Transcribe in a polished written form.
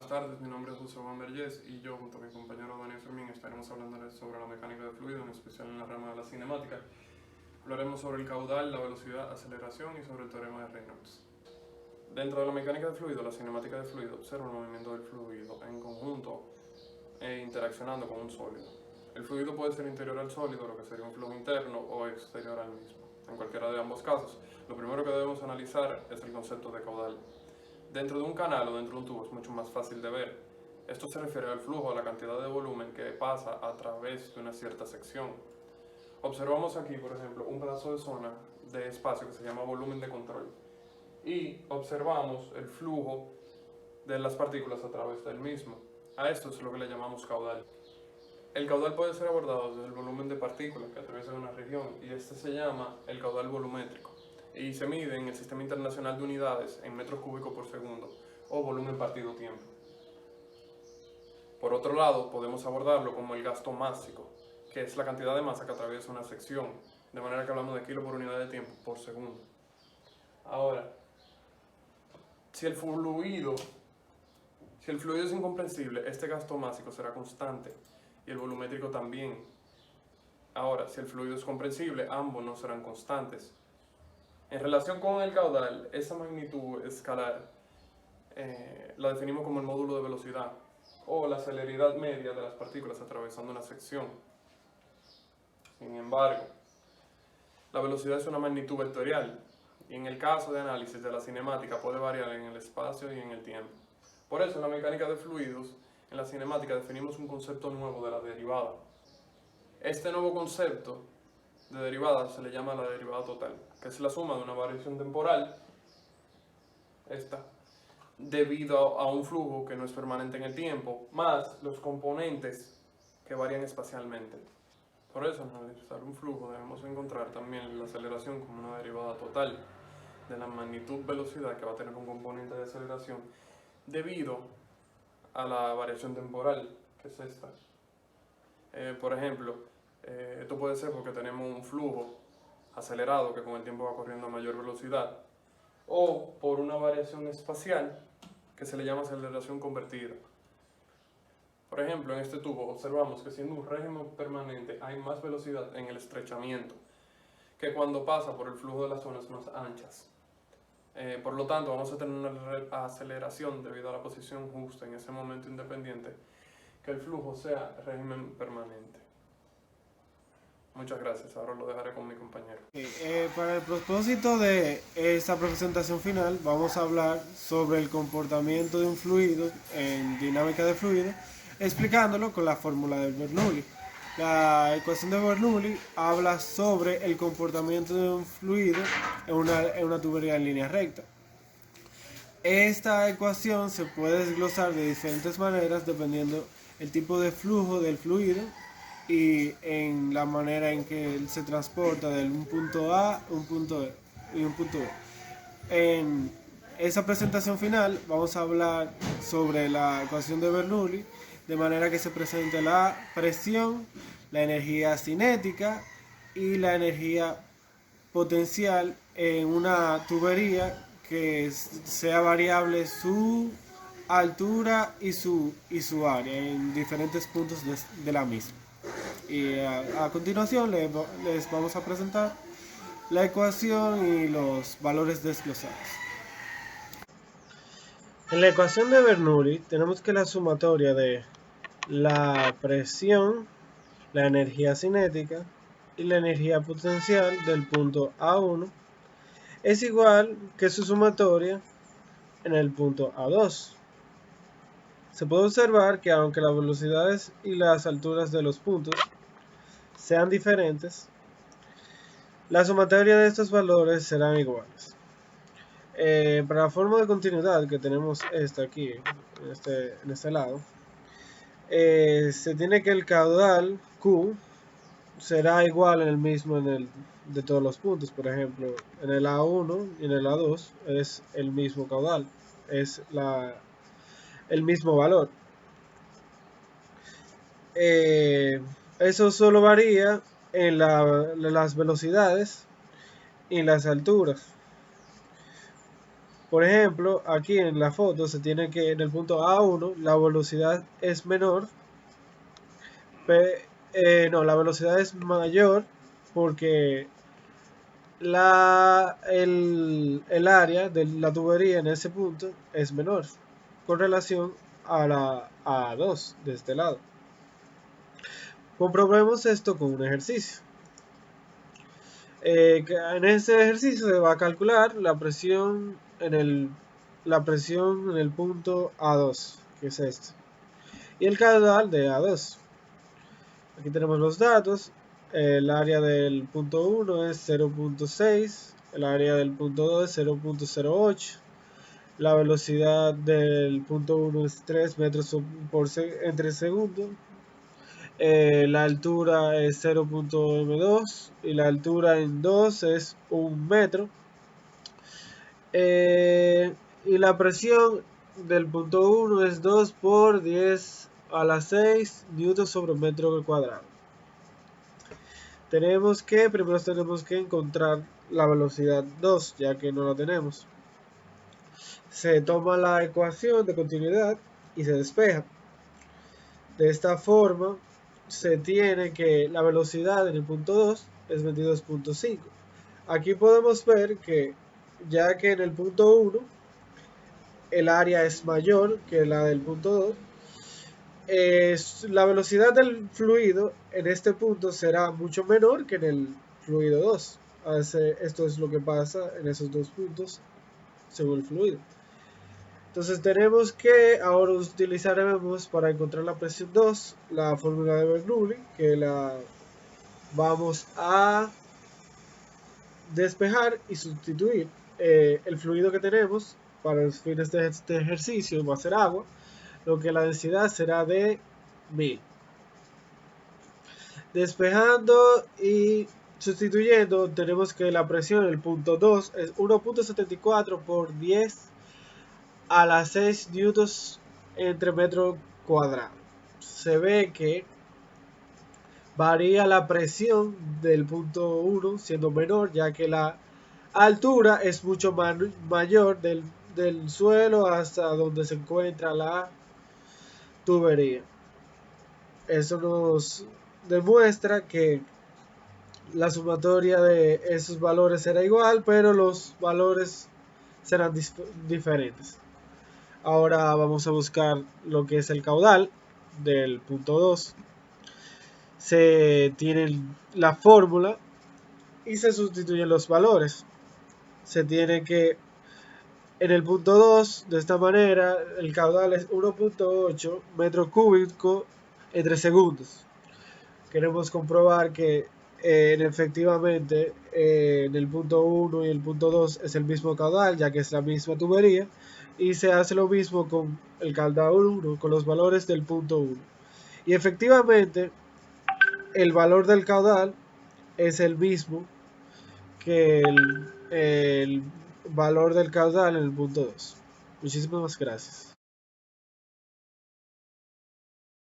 Buenas tardes, mi nombre es José Juan Vergés y yo junto a mi compañero Daniel Fermín estaremos hablándoles sobre la mecánica de fluido, en especial en la rama de la cinemática. Hablaremos sobre el caudal, la velocidad, aceleración y sobre el teorema de Reynolds. Dentro de la mecánica de fluido, la cinemática de fluido observa el movimiento del fluido en conjunto e interaccionando con un sólido. El fluido puede ser interior al sólido, lo que sería un flujo interno, o exterior al mismo. En cualquiera de ambos casos, lo primero que debemos analizar es el concepto de caudal. Dentro de un canal o dentro de un tubo es mucho más fácil de ver. Esto se refiere al flujo, a la cantidad de volumen que pasa a través de una cierta sección. Observamos aquí, por ejemplo, un pedazo de zona de espacio que se llama volumen de control. Y observamos el flujo de las partículas a través del mismo. A esto es lo que le llamamos caudal. El caudal puede ser abordado desde el volumen de partículas que atraviesa una región y este se llama el caudal volumétrico y se mide en el Sistema Internacional de Unidades en metros cúbicos por segundo o volumen partido tiempo. Por otro lado, podemos abordarlo como el gasto másico, que es la cantidad de masa que atraviesa una sección, de manera que hablamos de kilo por unidad de tiempo por segundo. Ahora, si el fluido es incomprensible, este gasto másico será constante y el volumétrico también. Ahora, si el fluido es comprensible, ambos no serán constantes. En relación con el caudal, esa magnitud escalar la definimos como el módulo de velocidad o la celeridad media de las partículas atravesando una sección. Sin embargo, la velocidad es una magnitud vectorial y en el caso de análisis de la cinemática puede variar en el espacio y en el tiempo. Por eso en la mecánica de fluidos, en la cinemática definimos un concepto nuevo de la derivada. Este nuevo concepto de derivada se le llama la derivada total, que es la suma de una variación temporal, esta, debido a un flujo que no es permanente en el tiempo, más los componentes que varían espacialmente. Por eso, al analizar un flujo, debemos encontrar también la aceleración como una derivada total de la magnitud velocidad que va a tener un componente de aceleración debido a la variación temporal, que es esta. Por ejemplo, esto puede ser porque tenemos un flujo acelerado que con el tiempo va corriendo a mayor velocidad, o por una variación espacial que se le llama aceleración convertida. Por ejemplo, en este tubo observamos que siendo un régimen permanente hay más velocidad en el estrechamiento que cuando pasa por el flujo de las zonas más anchas. Por lo tanto, vamos a tener una aceleración debido a la posición justa en ese momento independiente que el flujo sea régimen permanente. Muchas gracias, ahora lo dejaré con mi compañero. Para el propósito de esta presentación final, vamos a hablar sobre el comportamiento de un fluido en dinámica de fluido, explicándolo con la fórmula de Bernoulli. La ecuación de Bernoulli habla sobre el comportamiento de un fluido en una tubería en línea recta. Esta ecuación se puede desglosar de diferentes maneras dependiendo el tipo de flujo del fluido y en la manera en que él se transporta de un punto A, un punto E y un punto B. En esa presentación final vamos a hablar sobre la ecuación de Bernoulli, de manera que se presente la presión, la energía cinética y la energía potencial en una tubería que sea variable su altura y su área en diferentes puntos de la misma. Y a continuación les vamos a presentar la ecuación y los valores desglosados. En la ecuación de Bernoulli tenemos que la sumatoria de la presión, la energía cinética y la energía potencial del punto A1 es igual que su sumatoria en el punto A2. Se puede observar que aunque las velocidades y las alturas de los puntos sean diferentes, la sumatoria de estos valores serán iguales. Para la forma de continuidad que tenemos esta aquí, en este lado, se tiene que el caudal Q será igual en el mismo de todos los puntos. Por ejemplo, en el A1 y en el A2 es el mismo caudal, es el mismo valor. Eso solo varía en las velocidades y las alturas. Por ejemplo, aquí en la foto se tiene que en el punto A1 la velocidad es menor, la velocidad es mayor porque el área de la tubería en ese punto es menor con relación a la A2 de este lado. Comprobemos esto con un ejercicio. En este ejercicio se va a calcular la presión en el punto A2, que es este, y el caudal de A2. Aquí tenemos los datos. El área del punto 1 es 0.6, el área del punto 2 es 0.08, la velocidad del punto 1 es 3 metros entre segundo, la altura es 0.m2 y la altura en 2 es 1 metro. Y la presión del punto 1 es 2 por 10 a la 6 newtons sobre metro cuadrado. Primero tenemos que encontrar la velocidad 2, ya que no la tenemos. Se toma la ecuación de continuidad y se despeja. De esta forma, se tiene que la velocidad en el punto 2 es 22.5. Aquí podemos ver que, ya que en el punto 1 el área es mayor que la del punto 2, la velocidad del fluido en este punto será mucho menor que en el fluido 2. Esto es lo que pasa en esos dos puntos según el fluido. Entonces tenemos que ahora utilizaremos para encontrar la presión 2 la fórmula de Bernoulli, que la vamos a despejar y sustituir. El fluido que tenemos para los fines de este ejercicio va a ser agua, lo que la densidad será de 1000. Despejando y sustituyendo, tenemos que la presión en el punto 2 es 1.74 por 10 a las 6 newtons entre metro cuadrado. Se ve que varía la presión del punto 1 siendo menor, ya que la altura es mucho mayor del suelo hasta donde se encuentra la tubería. Eso nos demuestra que la sumatoria de esos valores será igual, pero los valores serán diferentes. Ahora vamos a buscar lo que es el caudal del punto 2. Se tiene la fórmula y se sustituyen los valores. Se tiene que en el punto 2, de esta manera, el caudal es 1.8 metros cúbicos entre segundos. Queremos comprobar que efectivamente en el punto 1 y el punto 2 es el mismo caudal, ya que es la misma tubería, y se hace lo mismo con el caudal 1, con los valores del punto 1. Y efectivamente el valor del caudal es el mismo que el valor del caudal en el punto 2. Muchísimas gracias.